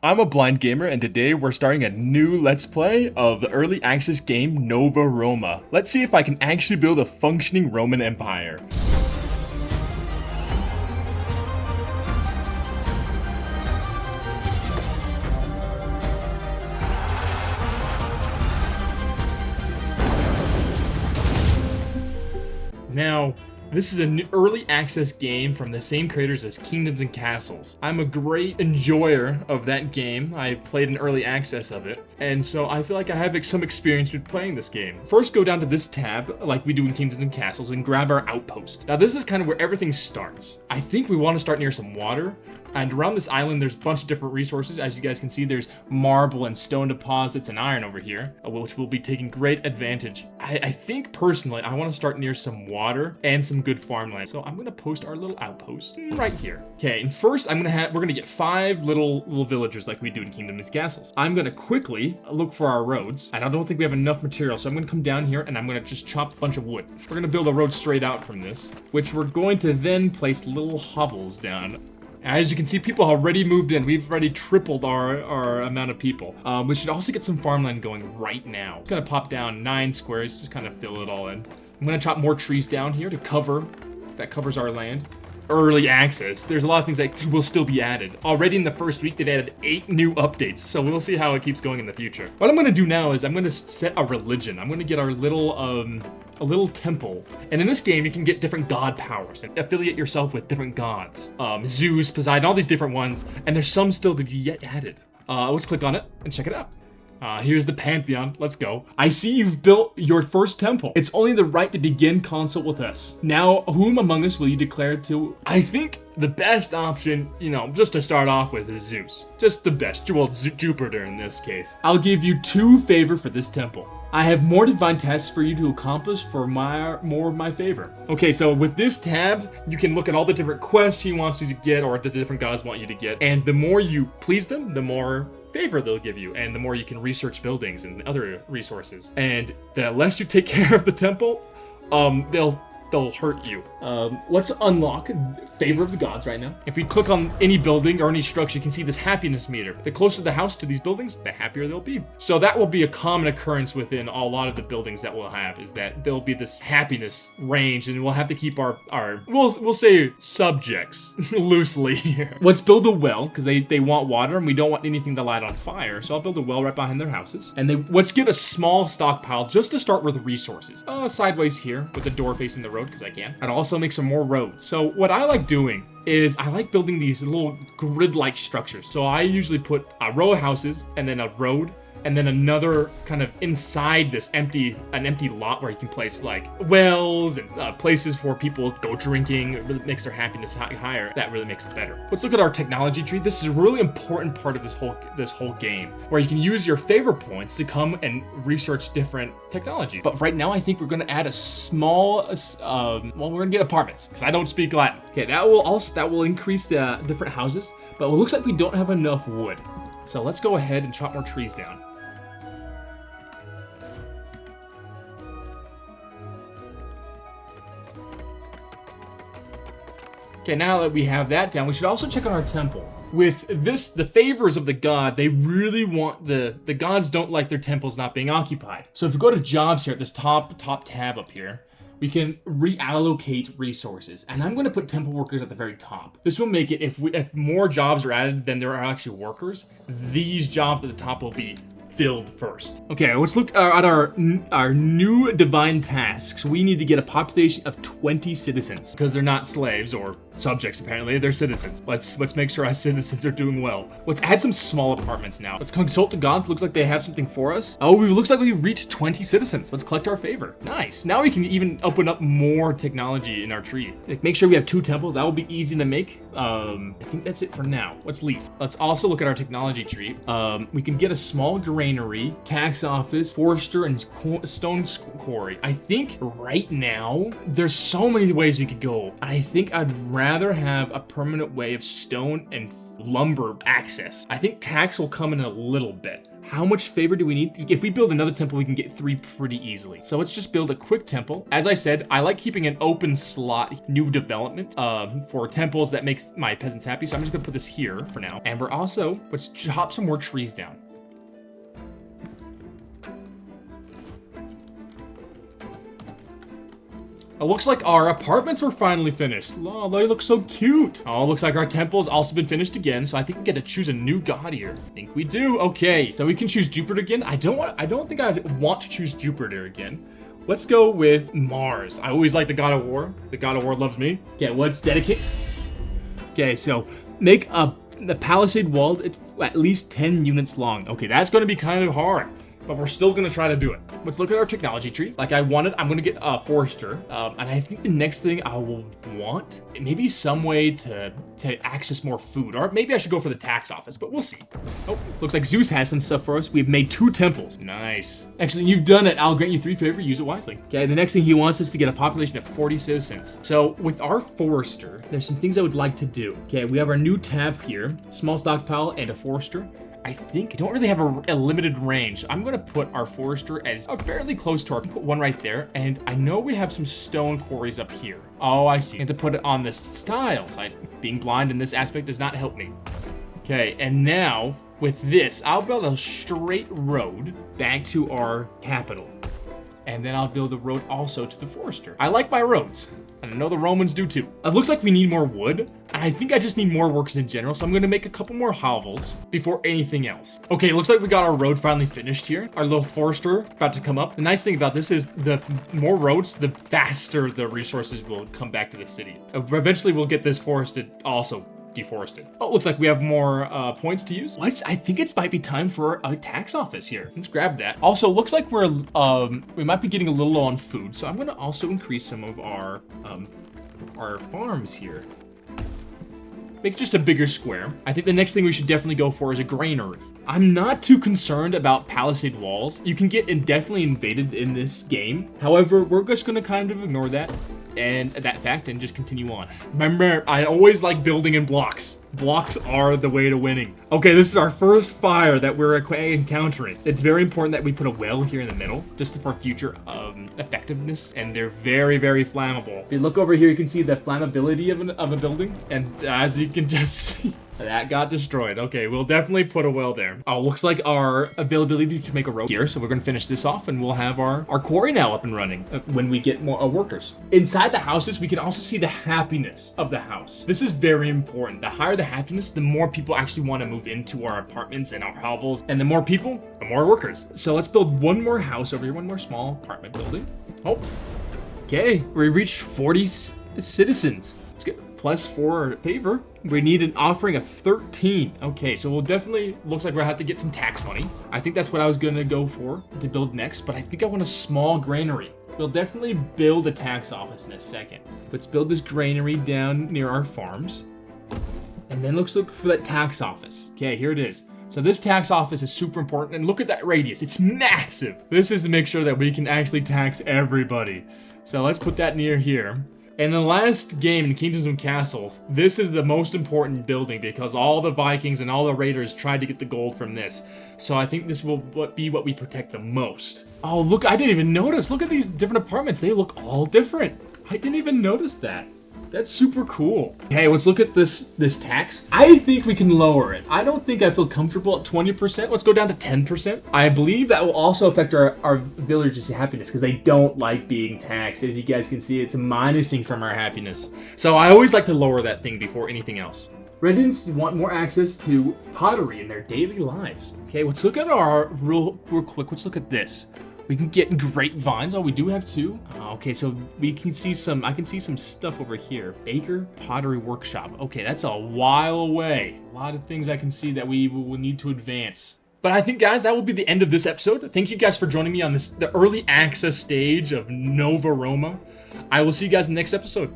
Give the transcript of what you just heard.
I'm a blind gamer, and today we're starting a new Let's Play of the early access game Nova Roma. Let's see if I can actually build a functioning Roman Empire. Now, this is an early access game from the same creators as Kingdoms and Castles. I'm a great enjoyer of that game. I played an early access of it, and so I feel like I have some experience with playing this game. First, go down to this tab, like we do in Kingdoms and Castles, and grab our outpost. Now, this is kind of where everything starts. I think we want to start near some water, and around this island, there's a bunch of different resources. As you guys can see, there's marble and stone deposits and iron over here, which we'll be taking great advantage. I think, personally, I want to start near some water and some good farmland. So I'm going to post our little outpost right here. Okay, and first, we're going to get 5 little villagers like we do in Kingdoms and Castles. I'm going to quickly look for our roads, and I don't think we have enough material, so I'm going to come down here, and I'm going to just chop a bunch of wood. We're going to build a road straight out from this, which we're going to then place little hovels down. As you can see, people already moved in. We've already tripled our amount of people. We should also get some farmland going right now. It's gonna pop down 9 squares, just kind of fill it all in. I'm gonna chop more trees down here to covers our land. Early access. There's a lot of things that will still be added. Already in the first week, they've added 8 new updates, so we'll see how it keeps going in the future. What I'm gonna do now is I'm gonna set a religion. I'm gonna get our a little temple. And in this game, you can get different god powers and affiliate yourself with different gods. Zeus, Poseidon, all these different ones, and there's some still to be yet added. Let's click on it and check it out. Here's the Pantheon. Let's go. I see you've built your first temple. It's only the right to begin consult with us. Now, whom among us will you declare to? I think the best option, just to start off with, is Zeus. Just the best. Well, Jupiter in this case. I'll give you 2 favor for this temple. I have more divine tasks for you to accomplish for more of my favor. Okay, so with this tab, you can look at all the different quests he wants you to get, or the different gods want you to get. And the more you please them, the more favor they'll give you, and the more you can research buildings and other resources. And the less you take care of the temple, they'll hurt you. Let's unlock favor of the gods right now. If we click on any building or any structure, you can see this happiness meter. The closer the house to these buildings, the happier they'll be. So that will be a common occurrence within a lot of the buildings that we'll have, is that there'll be this happiness range, and we'll have to keep our we'll say subjects loosely here. Let's build a well, because they want water, and we don't want anything to light on fire. So I'll build a well right behind their houses. And let's get a small stockpile just to start with resources. Sideways here with the door facing the road, because I can. I'd also make some more roads. So what I like doing is I like building these little grid-like structures. So I usually put a row of houses and then a road, and then another kind of inside this an empty lot where you can place like wells and places for people to go drinking. It really makes their happiness higher. That really makes it better. Let's look at our technology tree. This is a really important part of this whole game, where you can use your favor points to come and research different technology. But right now, I think we're gonna add a small, we're gonna get apartments, because I don't speak Latin. Okay, that will increase the different houses, but it looks like we don't have enough wood. So let's go ahead and chop more trees down. Okay, now that we have that down, we should also check on our temple. With this, the favors of the god, they really want the gods don't like their temples not being occupied. So if we go to jobs here at this top tab up here, we can reallocate resources. And I'm going to put temple workers at the very top. This will make it, if more jobs are added than there are actually workers, these jobs at the top will be filled first. Okay, let's look at our new divine tasks. We need to get a population of 20 citizens, because they're not slaves or subjects, apparently. They're citizens. Let's make sure our citizens are doing well. Let's add some small apartments now. Let's consult the gods. Looks like they have something for us. Oh, it looks like we've reached 20 citizens. Let's collect our favor. Nice. Now we can even open up more technology in our tree. Make sure we have 2 temples. That will be easy to make. I think that's it for now. Let's leave. Let's also look at our technology tree. We can get a small granary, tax office, forester, and stone quarry. I think right now, there's so many ways we could go. I think I'd rather have a permanent way of stone and lumber access. I think tax will come in a little bit. How much favor do we need? If we build another temple, we can get 3 pretty easily. So let's just build a quick temple. As I said, I like keeping an open slot new development for temples that makes my peasants happy. So I'm just gonna put this here for now. And let's chop some more trees down. It looks like our apartments were finally finished. Oh, they look so cute. Oh, looks like our temple's also been finished again. So I think we get to choose a new god here. I think we do. Okay, so we can choose Jupiter again. I don't think I want to choose Jupiter again. Let's go with Mars. I always like the God of War. The God of War loves me. Okay, let's dedicate. Okay, so make the palisade wall at least 10 units long. Okay, that's going to be kind of hard, but we're still gonna try to do it. Let's look at our technology tree. Like I'm gonna get a forester. And I think the next thing I will want, maybe some way to access more food. Or maybe I should go for the tax office, but we'll see. Oh, looks like Zeus has some stuff for us. We've made 2 temples. Nice. Excellent, you've done it. I'll grant you 3 favor, use it wisely. Okay, the next thing he wants is to get a population of 40 citizens. So with our forester, there's some things I would like to do. Okay, we have our new tab here, small stockpile and a forester. I think I don't really have a limited range. I'm gonna put our forester as fairly close to put one right there. And I know we have some stone quarries up here. Oh, I see. I have to put it on the stiles. Being blind in this aspect does not help me. Okay, and now with this, I'll build a straight road back to our capital. And then I'll build a road also to the forester. I like my roads. And I know the Romans do too. It looks like we need more wood, and I think I just need more workers in general, so I'm gonna make a couple more hovels before anything else. Okay, it looks like we got our road finally finished here. Our little forester about to come up. The nice thing about this is the more roads, the faster the resources will come back to the city. Eventually we'll get this forested also deforested. Oh, looks like we have more points to use. I think it might be time for a tax office here. Let's grab that. Also, looks like we might be getting a little low on food, so I'm gonna also increase some of our farms here. Make just a bigger square. I think the next thing we should definitely go for is a granary. I'm not too concerned about palisade walls. You can get definitely invaded in this game. However, we're just gonna kind of ignore that and just continue on. Remember, I always like building in blocks. Blocks are the way to winning. Okay, this is our first fire that we're encountering. It's very important that we put a well here in the middle, just for future effectiveness, and they're very, very flammable. If you look over here, you can see the flammability of a building, and as you can just see, that got destroyed. Okay, we'll definitely put a well there. Oh, looks like our availability to make a road here, so we're gonna finish this off, and we'll have our quarry now up and running when we get more workers. Inside the houses, we can also see the happiness of the house. This is very important. The higher the happiness, the more people actually want to move into our apartments and our hovels, and the more people, the more workers. So let's build one more house over here, one more small apartment building. Oh, okay, we reached 40 citizens. Let's get +4 favor. We need an offering of 13. Okay, so we'll definitely, looks like we'll have to get some tax money. I think that's what I was gonna go for to build next, but I think I want a small granary. We'll definitely build a tax office in a second. Let's build this granary down near our farms. And then let's look for that tax office. Okay, here it is. So this tax office is super important, and look at that radius, it's massive. This is to make sure that we can actually tax everybody. So let's put that near here. In the last game in Kingdoms and Castles, this is the most important building because all the Vikings and all the raiders tried to get the gold from this. So I think this will be what we protect the most. Oh, look, I didn't even notice. Look at these different apartments. They look all different. I didn't even notice that. That's super cool. Okay, let's look at this tax. I think we can lower it. I don't think I feel comfortable at 20%. Let's go down to 10%. I believe that will also affect our villagers' happiness because they don't like being taxed. As you guys can see, it's minusing from our happiness. So I always like to lower that thing before anything else. Residents want more access to pottery in their daily lives. Okay, let's look at our real quick. Let's look at this. We can get grapevines. Oh, we do have 2. Okay, so we can see I can see some stuff over here. Baker Pottery Workshop. Okay, that's a while away. A lot of things I can see that we will need to advance. But I think, guys, that will be the end of this episode. Thank you guys for joining me on the early access stage of Nova Roma. I will see you guys in the next episode.